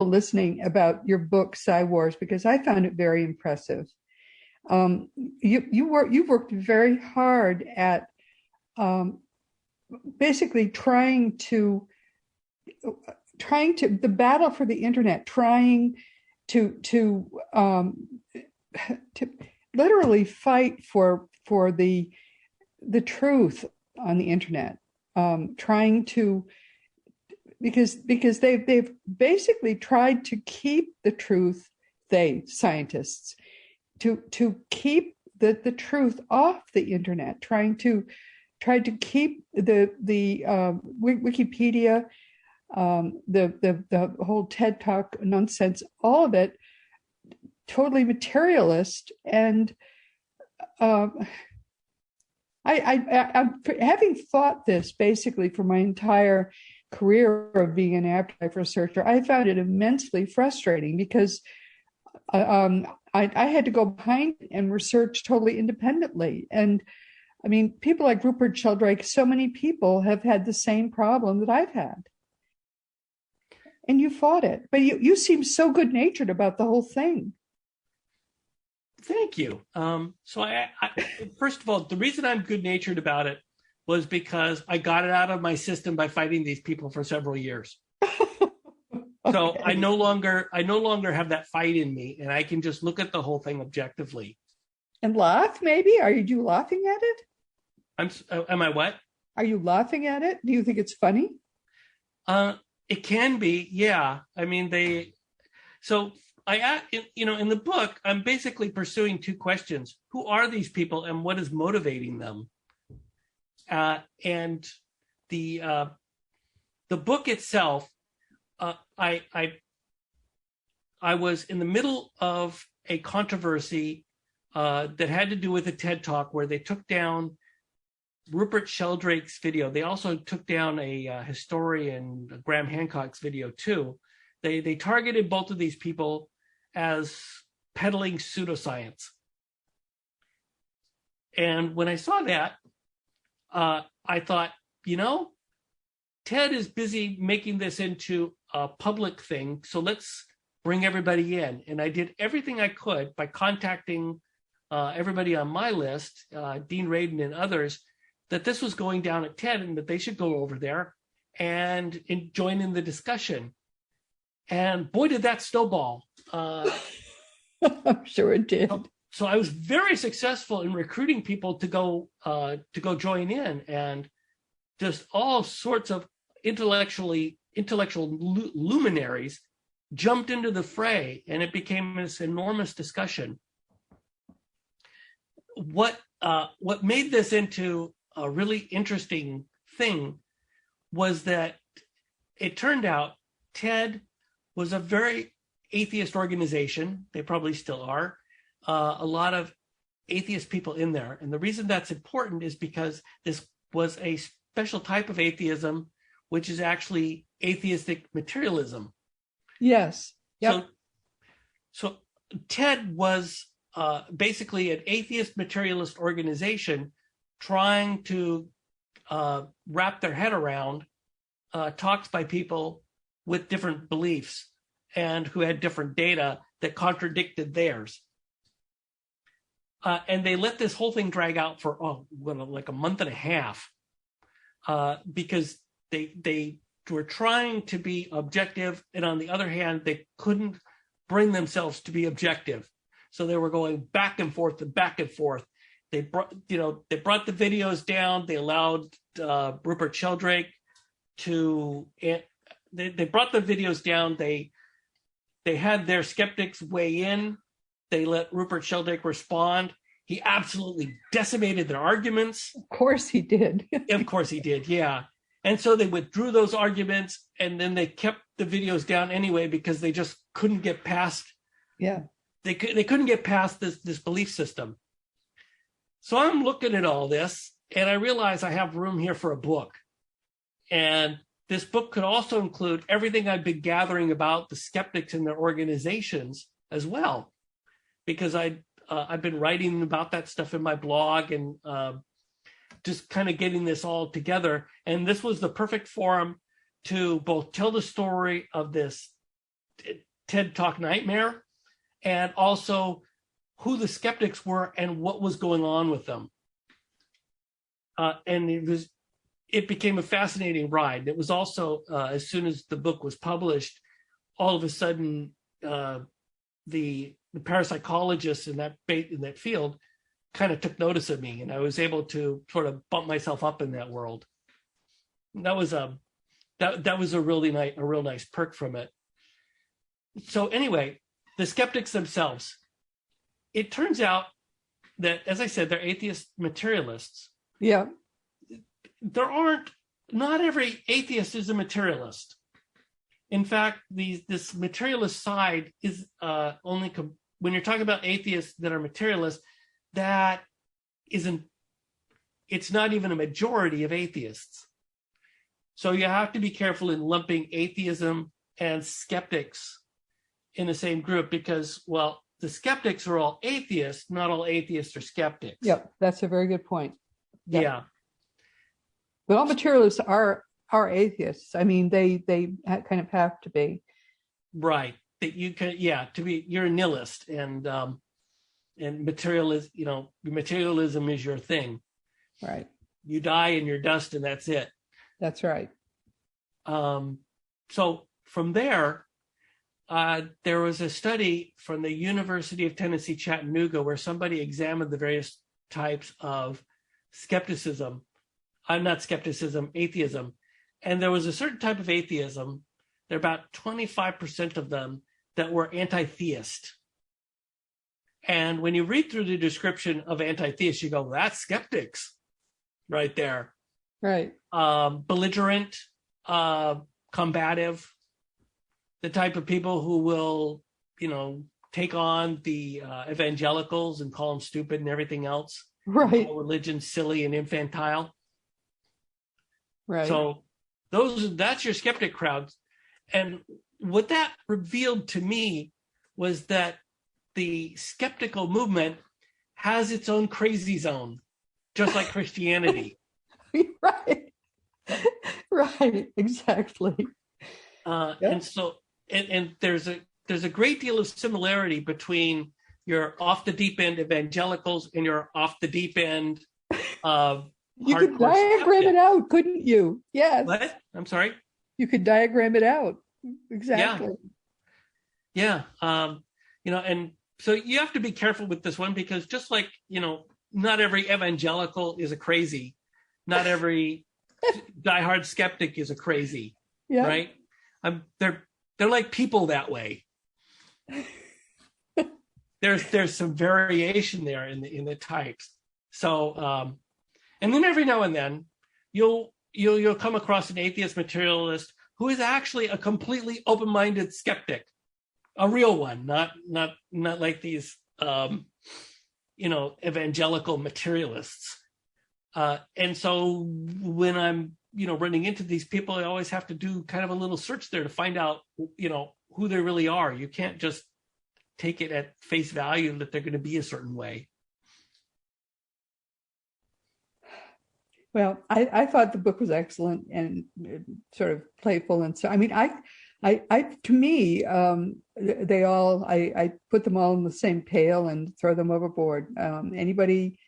listening about your book, Psi Wars, because I found it very impressive. You've worked very hard at basically trying to the battle for the internet, trying to literally fight for the truth on the internet, trying to because they've basically tried to keep the truth, scientists to keep the truth off the internet, tried to keep the Wikipedia, the whole TED Talk nonsense, all of it totally materialist. And I'm having thought this basically for my entire career of being an afterlife researcher. I found it immensely frustrating because I had to go behind and research totally independently. And I mean, people like Rupert Sheldrake, so many people have had the same problem that I've had. And you fought it, but you seem so good-natured about the whole thing. Thank you. So I first of all, the reason I'm good-natured about it was because I got it out of my system by fighting these people for several years. Okay. So I no longer have that fight in me, and I can just look at the whole thing objectively. And laugh, maybe? Are you laughing at it? Am I what? Are you laughing at it? Do you think it's funny? It can be, yeah. I mean, in the book, I'm basically pursuing two questions. Who are these people and what is motivating them? And the book itself, I was in the middle of a controversy that had to do with a TED Talk where they took down Rupert Sheldrake's video. They also took down a historian, Graham Hancock's video too. They targeted both of these people as peddling pseudoscience. And when I saw that, I thought, Ted is busy making this into a public thing, so let's bring everybody in. And I did everything I could by contacting everybody on my list, Dean Radin and others, that this was going down at TED and that they should go over there and join in the discussion. And boy, did that snowball. I'm sure it did. So I was very successful in recruiting people to go join in, and just all sorts of intellectual luminaries jumped into the fray, and it became this enormous discussion. What made this into a really interesting thing was that it turned out TED was a very atheist organization. They probably still are. A lot of atheist people in there. And the reason that's important is because this was a special type of atheism, which is actually atheistic materialism. Yes. Yep. So TED was basically an atheist materialist organization trying to wrap their head around talks by people with different beliefs and who had different data that contradicted theirs. And they let this whole thing drag out for like a month and a half because they were trying to be objective, and on the other hand, they couldn't bring themselves to be objective. So they were going back and forth and back and forth. They brought the videos down. They allowed Rupert Sheldrake to. They brought the videos down. They had their skeptics weigh in. They let Rupert Sheldrake respond. He absolutely decimated their arguments. Of course he did. Of course he did, yeah. And so they withdrew those arguments, and then they kept the videos down anyway because they just couldn't get past. Yeah. They couldn't get past this belief system. So I'm looking at all this, and I realize I have room here for a book. And this book could also include everything I've been gathering about the skeptics and their organizations as well, because I've been writing about that stuff in my blog and just kind of getting this all together. And this was the perfect forum to both tell the story of this TED Talk nightmare, and also who the skeptics were and what was going on with them. And it became a fascinating ride. It was also, as soon as the book was published, all of a sudden, the parapsychologists in that field kind of took notice of me, and I was able to sort of bump myself up in that world. And that was a real nice perk from it. So anyway, the skeptics themselves, it turns out that, as I said, they're atheist materialists. Yeah. Not every atheist is a materialist. In fact, this materialist side is only when you're talking about atheists that are materialists, it's not even a majority of atheists. So you have to be careful in lumping atheism and skeptics in the same group because, well, the skeptics are all atheists, not all atheists are skeptics. Yep, that's a very good point. Yep. Yeah. But all materialists are atheists. I mean, they kind of have to be. Right. That you can, you're a nihilist, and materialism is your thing. Right. You die in your dust, and that's it. That's right. So from there was a study from the University of Tennessee, Chattanooga, where somebody examined the various types of skepticism. Not skepticism, atheism. And there was a certain type of atheism, there are about 25% of them that were anti-theist. And when you read through the description of anti-theist, you go, well, that's skeptics right there. Right. Belligerent, combative, the type of people who will, take on the evangelicals and call them stupid and everything else. Right. Call religion silly and infantile. Right. So that's your skeptic crowd. And what that revealed to me was that the skeptical movement has its own crazy zone, just like Christianity. Right. Right. Exactly. And so, and there's a great deal of similarity between your off the deep end evangelicals and your off the deep end you could diagram it out, couldn't you? Yes. What? I'm sorry? You could diagram it out. Exactly. Yeah. And so you have to be careful with this one because just like, not every evangelical is a crazy. Not every diehard skeptic is a crazy. Yeah. Right? They're like people that way. There's some variation there in the types. So and then every now and then you'll come across an atheist materialist who is actually a completely open-minded skeptic, a real one, not like these evangelical materialists. And so when I'm running into these people, I always have to do kind of a little search there to find out who they really are. You can't just take it at face value that they're going to be a certain way. Well, I thought the book was excellent and sort of playful, and so I mean, to me, they all I put them all in the same pail and throw them overboard. Anybody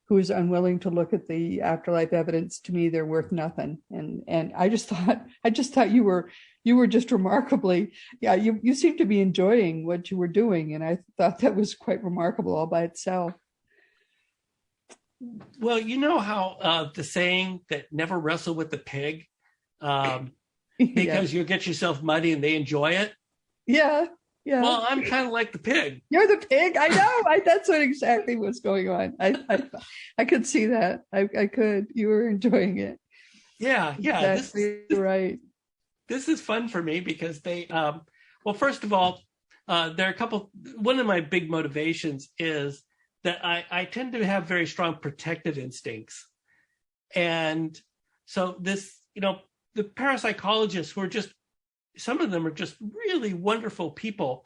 who is unwilling to look at the afterlife evidence, to me, they're worth nothing. And I just thought you were just remarkably, you seem to be enjoying what you were doing, and I thought that was quite remarkable all by itself. Well, you know how the saying that never wrestle with the pig, because you'll get yourself muddy and they enjoy it. Yeah. Yeah. Well, I'm kind of like the pig. You're the pig. I know. That's exactly what's going on. I could see that. I could. You were enjoying it. Yeah. Exactly right. This is fun for me because they, well, first of all, there are a couple, one of my big motivations is that I tend to have very strong protective instincts. And so this, the parapsychologists who are just, some of them are just really wonderful people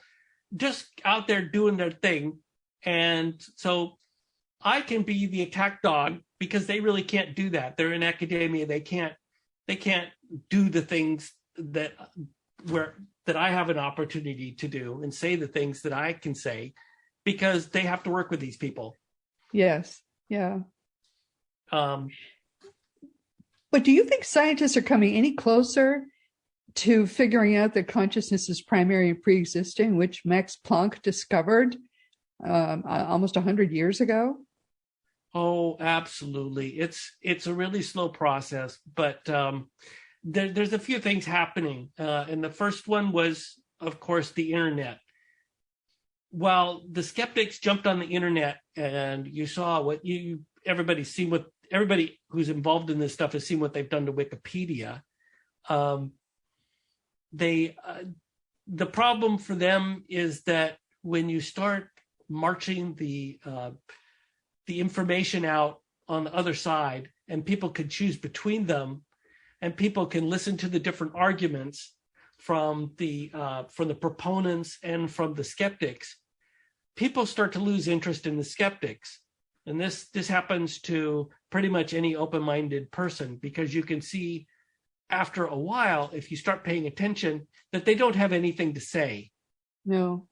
just out there doing their thing. And so I can be the attack dog because they really can't do that. They're in academia. They can't do the things that that I have an opportunity to do and say the things that I can say, because they have to work with these people. Yes. Yeah. Um, But do you think scientists are coming any closer to figuring out that consciousness is primary and pre-existing, which Max Planck discovered almost 100 years ago? Oh, absolutely. It's a really slow process, but there's a few things happening. And the first one was, of course, the internet. While the skeptics jumped on the internet, and you saw what everybody's seen, what everybody who's involved in this stuff has seen what they've done to Wikipedia. The problem for them is that when you start marching the information out on the other side, and people can choose between them, and people can listen to the different arguments from the proponents and from the skeptics, people start to lose interest in the skeptics. And this happens to pretty much any open-minded person, because you can see after a while, if you start paying attention, that they don't have anything to say. No,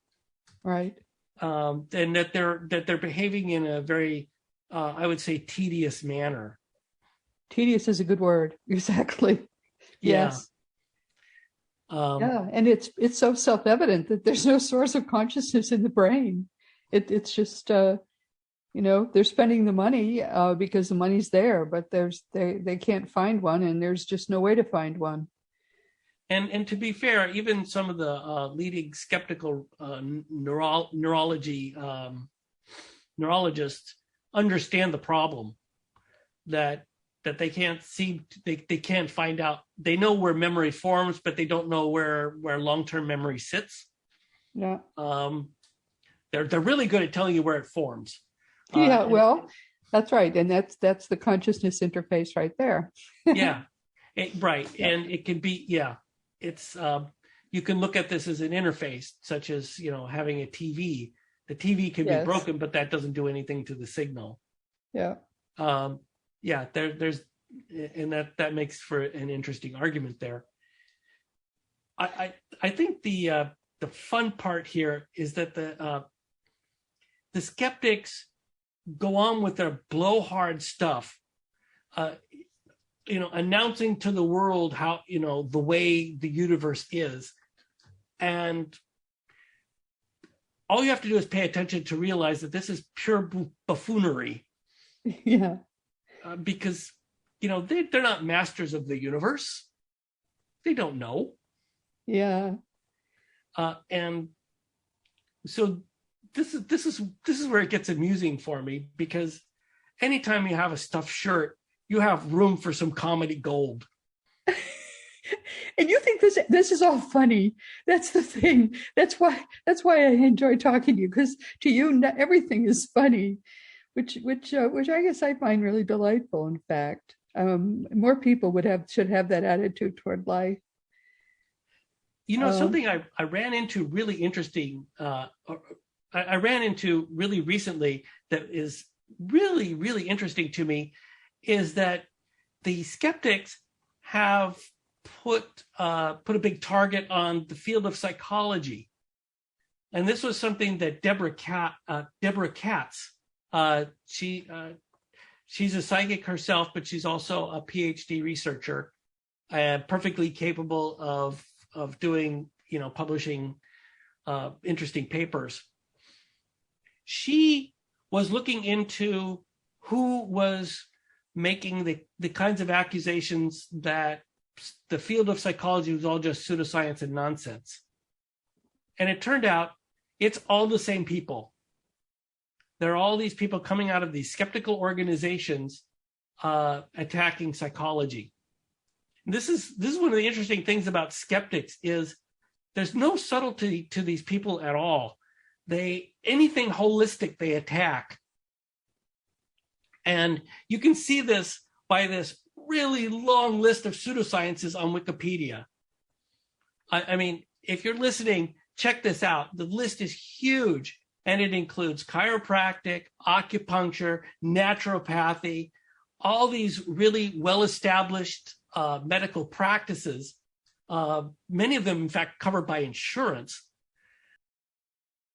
right. And that they're behaving in a very, I would say, tedious manner. Tedious is a good word. Exactly. Yeah. Yes. Yeah, and it's so self-evident that there's no source of consciousness in the brain. It's just they're spending the money because the money's there, but they can't find one, and there's just no way to find one. And to be fair, even some of the leading skeptical neurologists understand the problem, that they can't they can't find out. They know where memory forms, but they don't know where long-term memory sits. Yeah. They're really good at telling you where it forms. Yeah, well, that's right, and that's the consciousness interface right there. Yeah, right, yeah. And it can be, yeah, it's you can look at this as an interface, such as having a TV. The TV can be broken, but that doesn't do anything to the signal. Yeah. Yeah, there's, and that makes for an interesting argument there. I think the fun part here is that the skeptics go on with their blowhard stuff, announcing to the world how, the way the universe is. And all you have to do is pay attention to realize that this is pure buffoonery. Yeah. Because, they're not masters of the universe. They don't know. Yeah. And so this is where it gets amusing for me, because anytime you have a stuffed shirt, you have room for some comedy gold. And you think this is all funny. That's the thing. That's why I enjoy talking to you, because to you everything is funny, which I guess I find really delightful. In fact, more people should have that attitude toward life. Something I ran into really interesting. I ran into really recently that is really, really interesting to me, is that the skeptics have put a big target on the field of psychology. And this was something that Deborah Katz, she's a psychic herself, but she's also a PhD researcher, and perfectly capable of doing, publishing interesting papers. She was looking into who was making the kinds of accusations that the field of psychology was all just pseudoscience and nonsense. And it turned out it's all the same people. There are all these people coming out of these skeptical organizations attacking psychology. And this is one of the interesting things about skeptics, is there's no subtlety to these people at all. Anything holistic they attack. And you can see this by this really long list of pseudosciences on Wikipedia. I mean, if you're listening, check this out. The list is huge, and it includes chiropractic, acupuncture, naturopathy, all these really well-established medical practices many of them, in fact, covered by insurance.